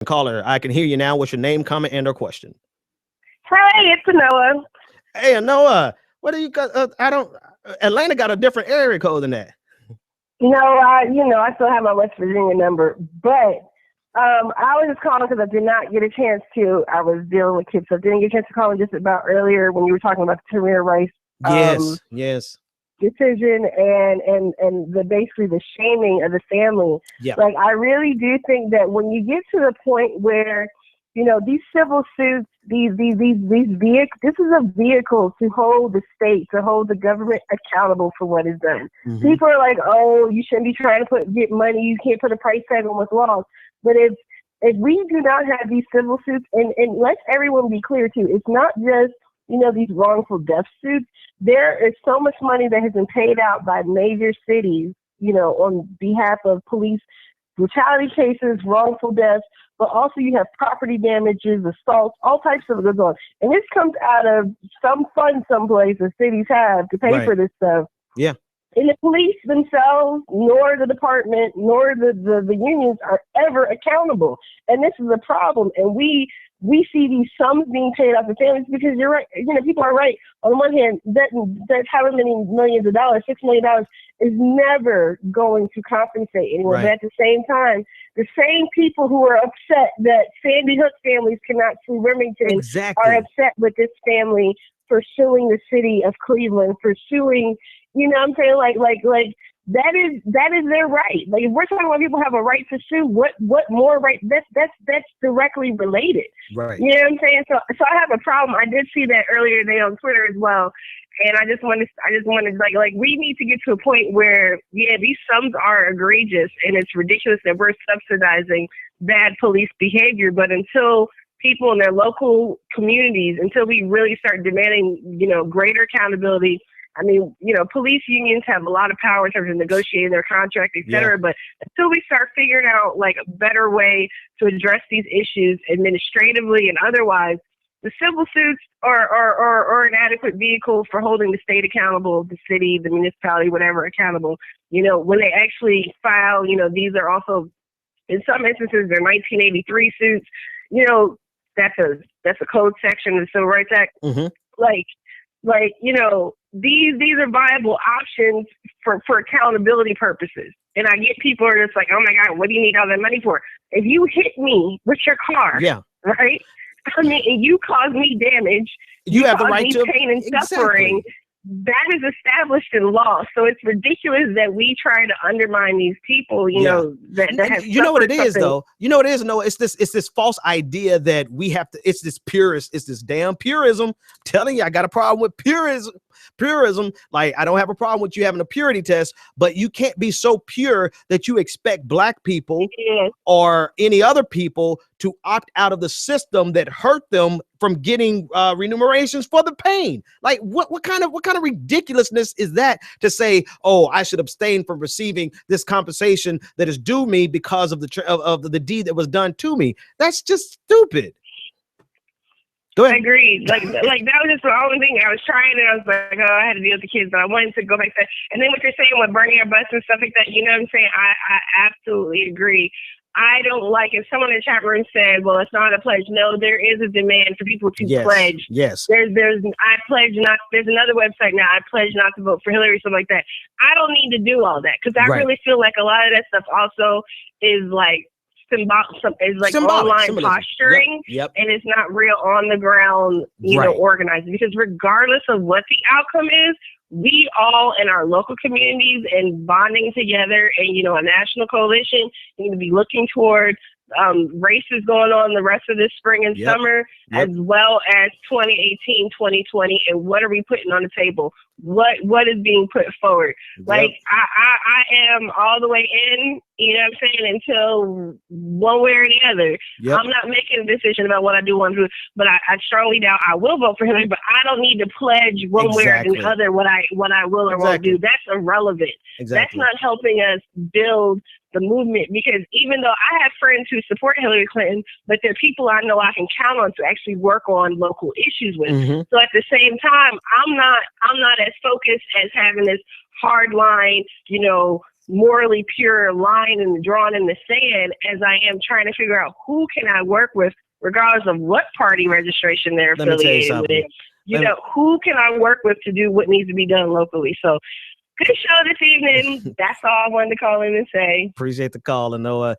Caller, I can hear you now. What's your name, comment, and or question? Hey, it's Anoa. Hey, Anoa, what do you got? I don't. Atlanta got a different area code than that. No, I still have my West Virginia number, but I was just calling because I did not get a chance to. I was dealing with kids, so I didn't get a chance to call in just about earlier when you were talking about the Tamir Rice. Yes. Decision and basically the shaming of the family. Yeah. Like, I really do think that when you get to the point where, these civil suits, these vehicles, this is a vehicle to hold the state, to hold the government accountable for what is done. Mm-hmm. People are like, oh, you shouldn't be trying to get money. You can't put a price tag on what's lost. But if we do not have these civil suits, and let everyone be clear too, it's not just these wrongful death suits. There is so much money that has been paid out by major cities, on behalf of police brutality cases, wrongful deaths, but also you have property damages, assaults, all types of goes on. And this comes out of some fund someplace the cities have to pay for this stuff. Yeah. And the police themselves, nor the department, nor the unions are ever accountable. And this is a problem. And we see these sums being paid out to families because you're right. People are right. On the one hand, that's however many millions of dollars, $6 million, is never going to compensate anyone. Right. But at the same time, the same people who are upset that Sandy Hook families cannot sue Remington are upset with this family for suing the city of Cleveland, for suing. You know what I'm saying? Like that is their right. Like, if we're talking about people have a right to sue, what more right? That's directly related. Right. You know what I'm saying? So I have a problem. I did see that earlier today on Twitter as well. And I just wanted like we need to get to a point where, these sums are egregious and it's ridiculous that we're subsidizing bad police behavior. But until people in their local communities, until we really start demanding, greater accountability. I mean, police unions have a lot of power in terms of negotiating their contract, et cetera. Yeah. But until we start figuring out like a better way to address these issues administratively and otherwise, the civil suits are an adequate vehicle for holding the state accountable, the city, the municipality, whatever accountable. When they actually file, these are also, in some instances, they're 1983 suits. That's a code section of the Civil Rights Act. Mm-hmm. These are viable options for accountability purposes. And I get people are just like, oh my God, what do you need all that money for? If you hit me with your car, right? I mean, and you cause me damage, you have the right to pain and suffering. That is established in law. So it's ridiculous that we try to undermine these people, that have what it is though. No, it's this false idea that we have to, it's this damn purism. Telling you I got a problem with purism. Like, I don't have a problem with you having a purity test, but you can't be so pure that you expect black people or any other people to opt out of the system that hurt them from getting remunerations for the pain. Like, what kind of ridiculousness is that to say, oh, I should abstain from receiving this compensation that is due me because of the deed that was done to me? That's just stupid. Go ahead. I agree. Like that was just the only thing I was trying, and I was like, oh, I had to deal with the kids, but I wanted to go back to that. And then what you're saying with burning your bus and stuff like that, you know what I'm saying? I absolutely agree. I don't like if someone in the chat room said, well, it's not a pledge. No, there is a demand for people to pledge. Yes. There's I pledge not, there's another website now, I pledge not to vote for Hillary, something like that. I don't need to do all that because I really feel like a lot of that stuff also is like online posturing, and it's not real on the ground, organized. Because regardless of what the outcome is, we all in our local communities and bonding together and, a national coalition need to be looking toward races going on the rest of this spring and summer, as well as 2018, 2020. And what are we putting on the table? What is being put forward? Like, I am all the way in, you know what I'm saying, until one way or the other. I'm not making a decision about what I do want to do, but I strongly doubt I will vote for Hillary, but I don't need to pledge one way or the other what I will or won't do. That's irrelevant. That's not helping us build the movement, because even though I have friends who support Hillary Clinton, but they're people I know I can count on to actually work on local issues with. So at the same time, I'm not as focused as having this hard line, morally pure line and drawn in the sand as I am trying to figure out who can I work with, regardless of what party registration they're affiliated with. Who can I work with to do what needs to be done locally? So good show this evening. That's all I wanted to call in and say. Appreciate the call, Anoa.